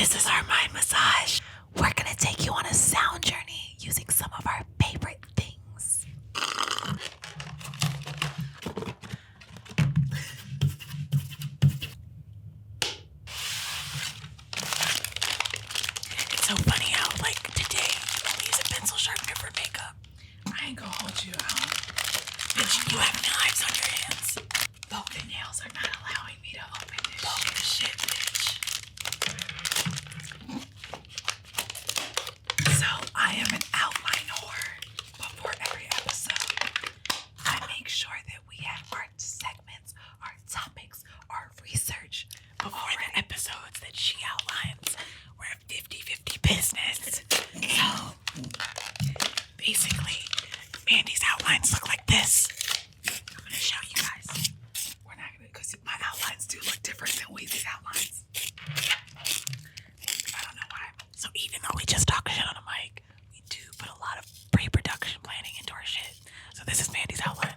This is our mind massage. We're gonna take you on a sound journey using some of our favorite things. It's so funny how, like, today, we use a pencil sharpener for makeup. I ain't gonna hold you out. Bitch, you have knives on your hands. Broken nails are not allowing me to open this shit, bitch. So I am an outline whore, but for every episode, I make sure that we have our segments, our topics, our research. Before the episodes that she outlines, we're a 50-50 business. So, basically, Mandi's outlines look like this. I'm gonna show you guys. We're not gonna, because my outlines do look different than Weezy's outlines. I don't know why. So even though we just talk shit on a mic, we do put a lot of pre-production planning into our shit. So this is Mandi's outline.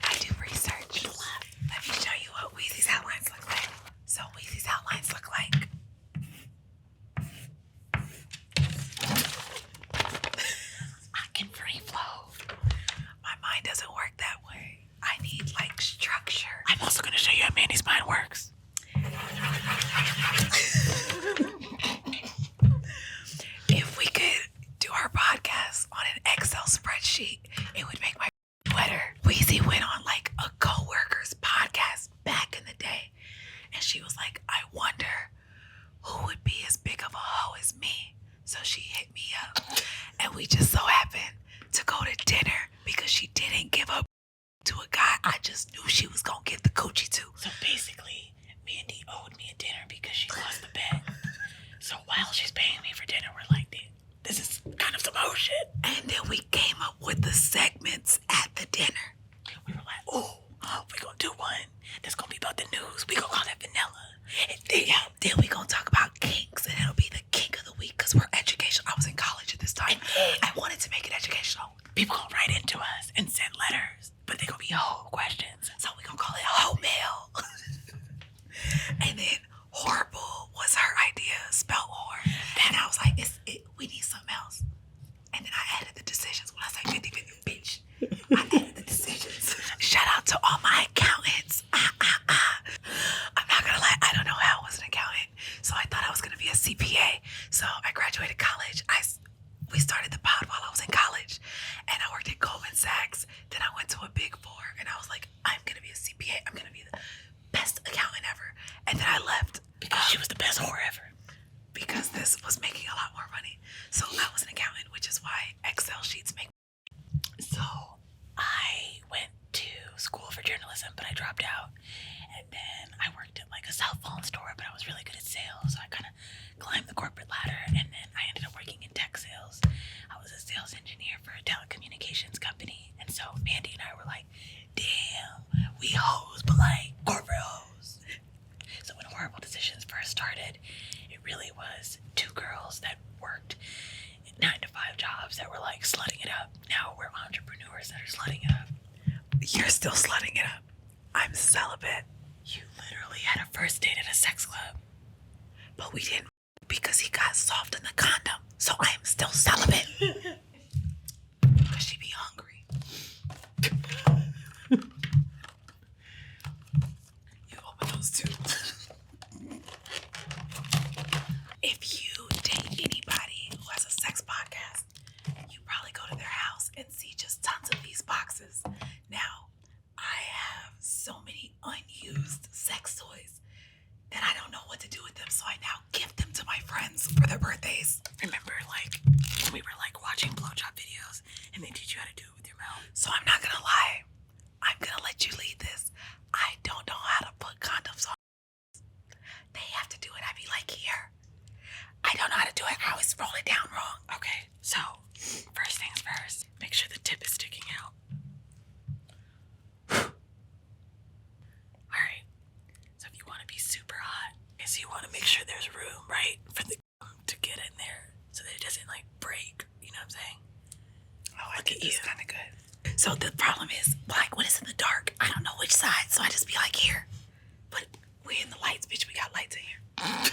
I do research. Let me show you what Weezy's outlines look like. So Weezy's outlines look like I can free flow. my mind doesn't work that way. I need like structure. I'm also gonna show you how Mandi's mind works. If we could do our podcast on an Excel spreadsheet, it would make my better. Weezy went on like a co-worker's podcast back in the day, and she was like, I wonder who would be as big of a hoe as me. So she hit me up, and we just so happened to go to dinner because she didn't give up to a guy I just knew she was gonna give the coochie to. So basically, Mandi owed me a dinner because she lost the bet. So while she's paying me for dinner, we're like, this is kind of some whole shit. And then we came up with the segments at the dinner. We were like, oh, we're gonna do one that's gonna be about the news. We gonna call that vanilla. And then we gonna talk about kinks, and it'll be the kink of the week because we're educational. I was in college at this time. I wanted to make it educational. People gonna write into us and send letters, but they gonna be whole questions. So we gonna call it hoe mail. And then horrible was her idea, spell whore. And I was like, we need something else. And then I added the decisions. When I say 50-50, bitch, I added the decisions. Shout out to all my accountants. I'm not gonna lie, I don't know how I was an accountant. So I thought I was gonna be a CPA. So I graduated college. We started the pod while I was in college. And I worked at Goldman Sachs. Then I went to a Big Four. And I was like, I'm gonna be a CPA. I'm gonna be the best accountant ever. And then I left. Because she was the best whore ever. Because this was making a lot more money. So I was an accountant, which is why Excel sheets make. So I went to school for journalism, but I dropped out. And then I worked at like a cell phone store, but I was really good at sales. So I kind of climbed the corporate ladder, and then I ended up working in tech sales. I was a sales engineer for a telecommunications company. And so Mandi and I were like, damn, we hoes, but like corporate hoes. So when Whoreible Decisions first started, it really was two girls that worked 9-to-5 jobs that were like slutting it up. Now we're entrepreneurs that are slutting it up. You're still slutting it up. I'm celibate. You literally had a first date at a sex club. But we didn't because he got soft in the condom. So I am still celibate. Because she be hungry. You open those two. If you date anybody who has a sex podcast, you probably go to their house and see just tons of these boxes. Now, I have so many unused sex toys that I don't know what to do with them, so I now gift them to my friends for their birthdays. Remember, like, we were like watching blowjob videos and they teach you how to do it with your mouth. So I'm not gonna lie. I'm gonna let you lead this. I don't know how to put condoms on. They have to do it. I be like, here. I don't know how to do it. I always roll it down wrong. Okay, so first things first, make sure the tip is sticking out. Alright, so if you want to be super hot, so you want to make sure there's room, right, for the to get in there so that it doesn't like break, you know what I'm saying? Oh, I think this is kind of good. So the problem is, like, when it's in the dark, I don't know which side, so I just be like, here. But we in the lights, bitch. We got lights in here.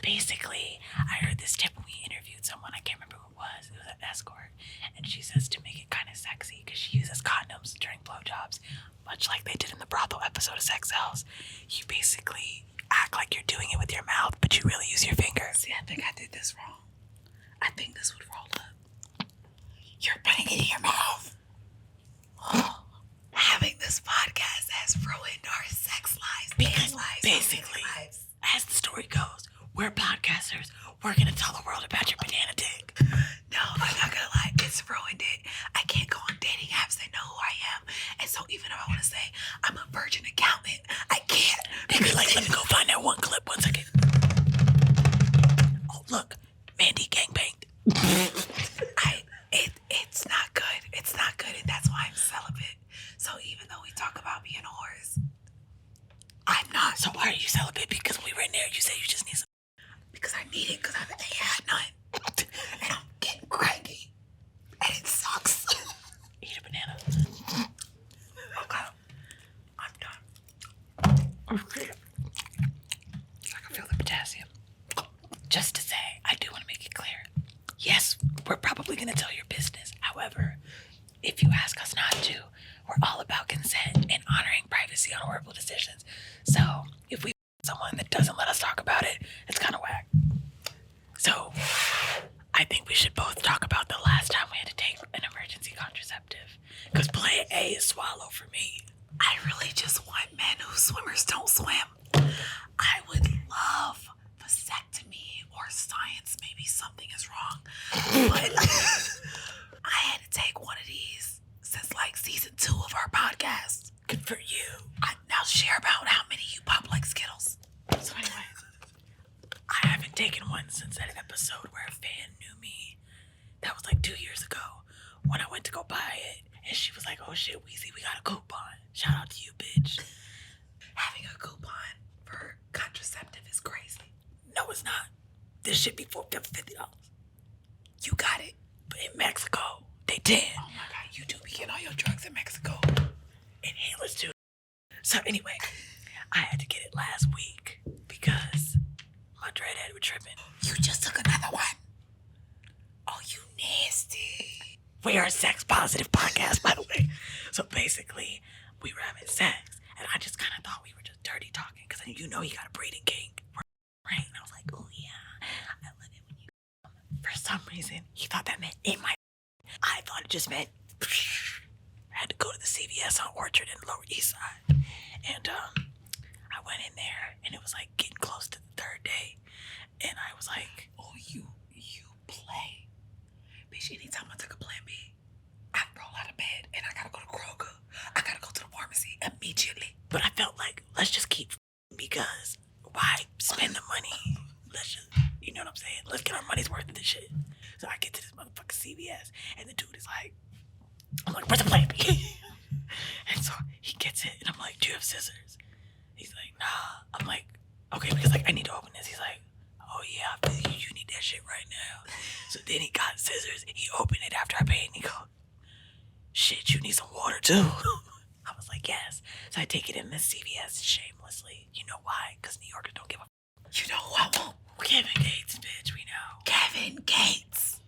Basically, I heard this tip when we interviewed someone. I can't remember who it was. It was an escort. And she says to make it kind of sexy because she uses condoms during blowjobs, much like they did in the brothel episode of Sex Cells. You basically act like you're doing it with your mouth, but you really use your fingers. See, I think I did this wrong. I think this would roll up. You're putting it in your mouth. Oh, having this podcast has ruined our sex lives. Because lives, basically, lives. as the story goes, we're podcasters. We're gonna tell the world about your banana dick. No, I'm not gonna lie. It's ruined it. I can't go on dating apps. They know who I am. And so even if I want to say I'm a virgin accountant, I can't. They'd be like, let me go find that one clip. 1 second. Oh, look. Mandii gangbanged. It's not good. It's not good, and that's why I'm celibate. So even though we talk about being whores, I'm not. So why are you celibate? Because when we were in there, you said you just need some. Because I need it, because I ain't had none. And I'm getting cranky. And it sucks. Eat a banana. Okay. I'm done. Okay. I can feel the potassium. Just to say, I do want to make it clear. Yes, we're probably going to tell your business. However, if you ask us not to, we're all about consent and honoring privacy on Whoreible Decisions. So if we someone that doesn't let us talk about it, it's kind of whack. So I think we should both talk about the last time we had to take an emergency contraceptive. Because plan A is swallow for me. I really just want men who swimmers don't swim. I would love vasectomy or science. Maybe something is wrong. But I had to take one of these since like season 2 of our podcast. Good for you. Now share about how many you pop like Skittles. So anyway, I haven't taken one since that episode where a fan knew me. That was like 2 years ago when I went to go buy it. And she was like, oh shit, Weezy, we got a coupon. Shout out to you, bitch. Having a coupon for contraceptive is crazy. No, it's not. This shit be $50. You got it. But in Mexico, they did. Oh my God, you do be getting all your drugs in Mexico. Inhalers too. So anyway, I had to get it last week because my dreadhead was tripping. You just took another one. Oh, you nasty. We are a sex positive podcast, by the way. So basically, we were having sex, and I just kind of thought we were just dirty talking because you know he got a breeding kink, right? And I was like, oh yeah, I love it when you. For some reason, he thought that meant in my. I thought it just meant. I had to go to the CVS on Orchard and Lower East Side, and I went in there, and it was like getting close to the 3rd day, and I was like, oh, you play. Bitch, anytime I took a plan B, I roll out of bed and I gotta go to Kroger. I gotta go to the pharmacy immediately. But I felt like, let's just keep because why spend the money? Let's just, you know what I'm saying? Let's get our money's worth of this shit. So I get to this motherfucking CVS, and the dude is like, I'm like, where's the plan B? And so he gets it, and I'm like, do you have scissors? He's like, nah. I'm like, okay, because like I need to open this. He's like, oh yeah, you need that shit right now. So then he got scissors. He opened it after I paid, and he goes, shit, you need some water too. I was like, yes. So I take it in this CVS shamelessly. You know why? Because New Yorkers don't give a. You know who I want? Kevin Gates, bitch. We know. Kevin Gates.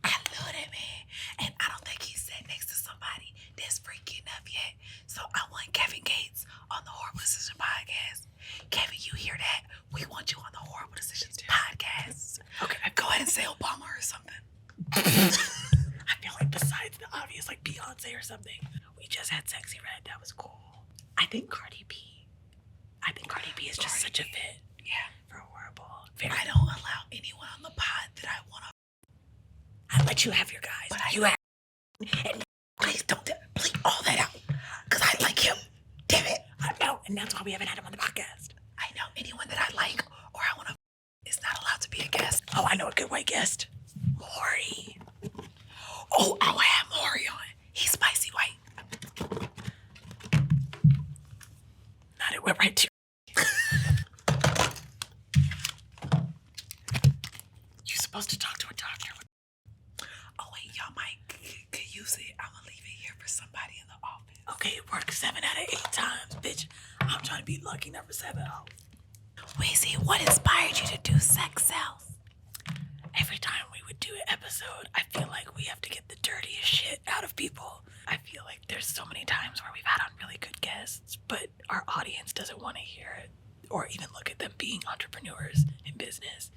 I love that man. And I don't think he's sat next to somebody that's freaky enough yet. So I want Kevin Gates on the Whoreible Decisions podcast. Kevin, you hear that? We want you on the Whoreible Decisions podcast. Okay, Go ahead and say Obama or something. I feel like besides the obvious, like Beyonce or something, we just had Sexy Red. That was cool. I think Cardi B is just such a fit. Yeah. For Whoreible. I don't allow anyone on the pod that I want to. I let you have your guys. But you have. And please don't bleep all that out. Because I like him. Damn it. I know, and that's why we haven't had him on the podcast. I know anyone that I like or I want to is not allowed to be a guest. Oh, I know a good white guest. Maury. Oh, I'll have Maury on. He's spicy white. Not it went right to. You're supposed to talk to a doctor. Oh wait, y'all might could use it. I'm gonna leave it here for some be lucky number 7. Weezy, what inspired you to do sex sells? Every time we would do an episode, I feel like we have to get the dirtiest shit out of people. I feel like there's so many times where we've had on really good guests, but our audience doesn't want to hear it or even look at them being entrepreneurs in business.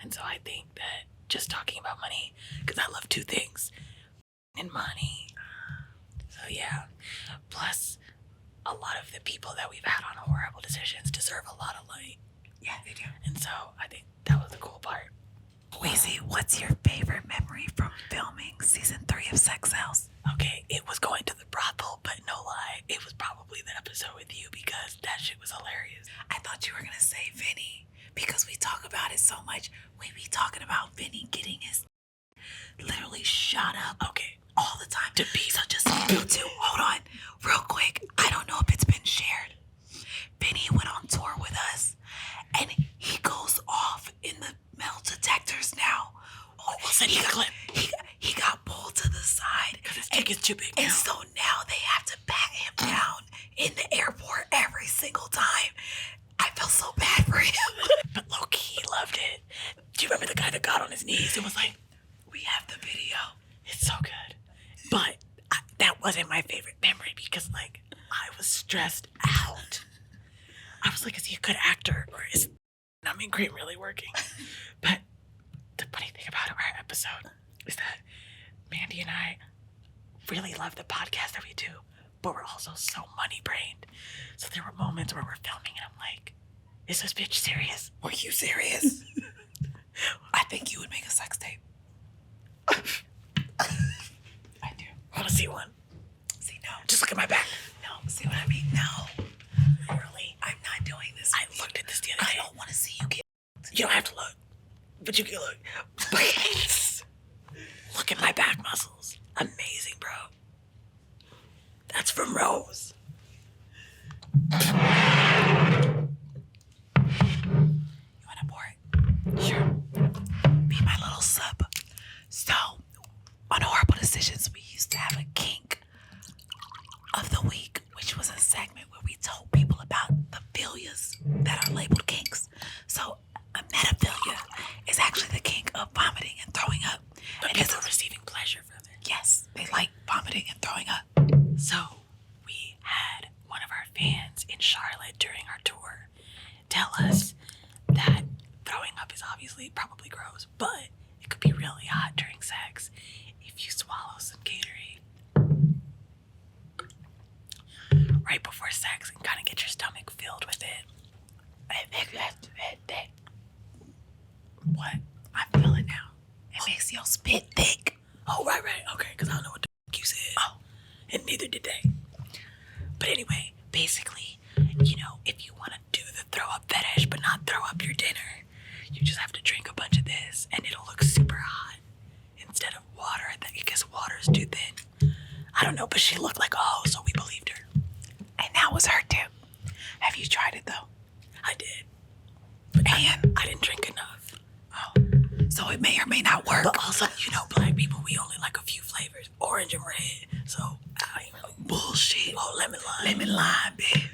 And so I think that just talking about money, because I love 2 things, and money. So yeah, plus a lot of the people that we've had on Whoreible Decisions deserve a lot of light. Yeah, they do. And so I think that was the cool part. Weezy, what's your favorite memory from filming season 3 of Sex Sells? Okay, it was going to the brothel, but no lie, it was probably the episode with you because that shit was hilarious. I thought you were gonna say Vinny because we talk about it so much. We be talking about Vinny getting his literally shot up, Okay, all the time. to be So just you two, hold on, real quick. I don't know if it's been shared. Vinny went on tour with us, and he goes off in the metal detectors now. we'll send you a clip. He got pulled to the side Because his dick is too big and now. so now they have to pat him down in the airport every single time. I felt so bad for him. But low-key, he loved it. Do you remember the guy that got on his knees and was like, We have the video. it's so good. But that wasn't my favorite memory because, like, I was stressed out. I was like, is he a good actor or is numbing cream really working? But the funny thing about our episode is that Mandii and I really love the podcast that we do, but we're also so money-brained. So there were moments where we're filming and I'm like, is this bitch serious? Were you serious? I think you would make a sex tape. I do. I want to see one. See, no. Just look at my back. No, see what I mean? No. Really? I'm not doing this. I looked at this the other I day. don't want to see you get. You don't have to look, but you can look. Please. Look at my back muscles. Amazing, bro. That's from Rose. You want to pour it? Sure. Be my little sub. So, on Whoreible Decisions, we used to have a kink of the week, which was a segment where we told people about the philias that are labeled kinks. So, a metaphilia is actually the kink of vomiting and throwing up. But And people this are receiving pleasure from it. yes, they like vomiting and throwing up. So we had one of our fans in Charlotte during our tour tell us that throwing up is obviously probably gross, but it could be really hot during sex if you swallow some Gatorade right before sex and kind of get your stomach filled with it. What? I feel it now. It makes your spit thick. Oh, right. Okay, because I don't know what the you said. Oh, and neither did they. But anyway, basically, you know, if you want to do the throw up fetish but not throw up your dinner, you just have to drink a bunch of this and it'll look super hot instead of water. I guess water's too thin. I don't know, but she looked like a hoe, so we believed her. And that was her tip. Have you tried it though? I did. But And I didn't drink enough. oh, so it may or may not work. But also, you know, black people, we only like a few flavors, orange and red. So I ain't really Bullshit. oh, lemon lime. Lemon lime, bitch.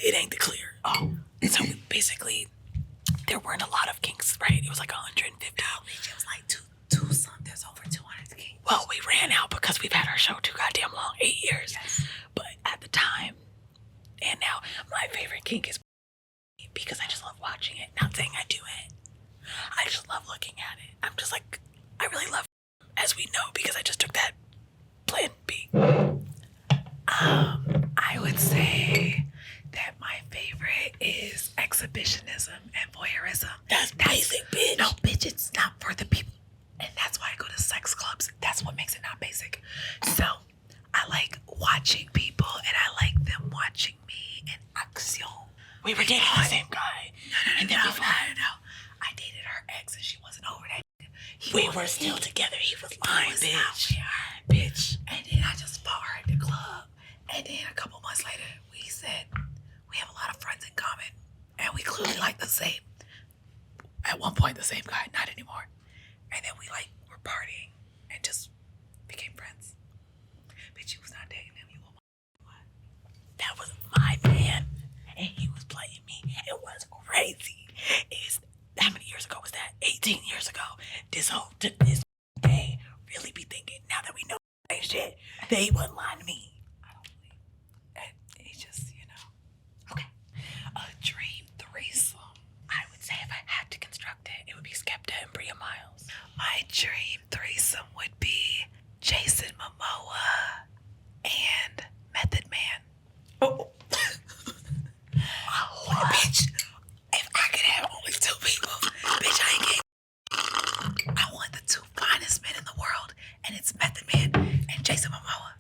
It ain't the clear. Oh, So basically, there weren't a lot of kinks, right? It was like 150. bitch, it was like two something. There's over 200 kinks. Well, we ran out because we've had our show too goddamn long, 8 years. Yes. But at the time, and now, my favorite kink is because I just love watching it. Not saying I do it. I just love looking at it. I'm just like, I really love, as we know, because I just took that plan B. I would say that my favorite is exhibitionism and voyeurism. That's basic, bitch. No, bitch, it's not for the people. And that's why I go to sex clubs. That's what makes it not basic. So, I like watching people and I like them watching me in action. We were dating the same guy. And then No, we I dated her ex and she wasn't over that. We were still together. He was lying, was bitch. not with her. Bitch. And then I just fought her at the club. And then a couple months later, we said, we have a lot of friends in common. And we clearly like the same. At one point, the same guy, not anymore. And then we were partying and just became friends. Bitch, you was not dating him. You were That was my man. And he They wouldn't lie to me. I don't believe it. He just, you know. Okay. A dream threesome. I would say if I had to construct it, it would be Skepta and Bria Miles. My dream threesome would be Jason Momoa and Method Man. Oh. Bitch, if I could have only two people, bitch, I ain't getting. I want the two finest men in the world, and it's Method Man and Jason Momoa.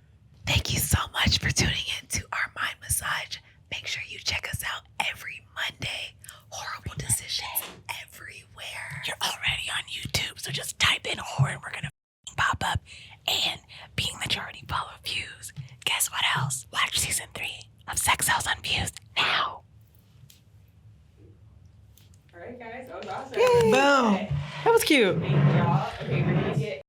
Thank you so much for tuning in to our Mind Massage. Make sure you check us out every Monday. Whoreible Decisions everywhere. You're already on YouTube, so just type in horror and we're gonna pop up. And being that you already follow Fuse, guess what else? Watch season 3 of Sex Cells on Fuse now. All right, guys, that was awesome. Yay. Boom. That was cute. Thank y'all. Okay, we're gonna get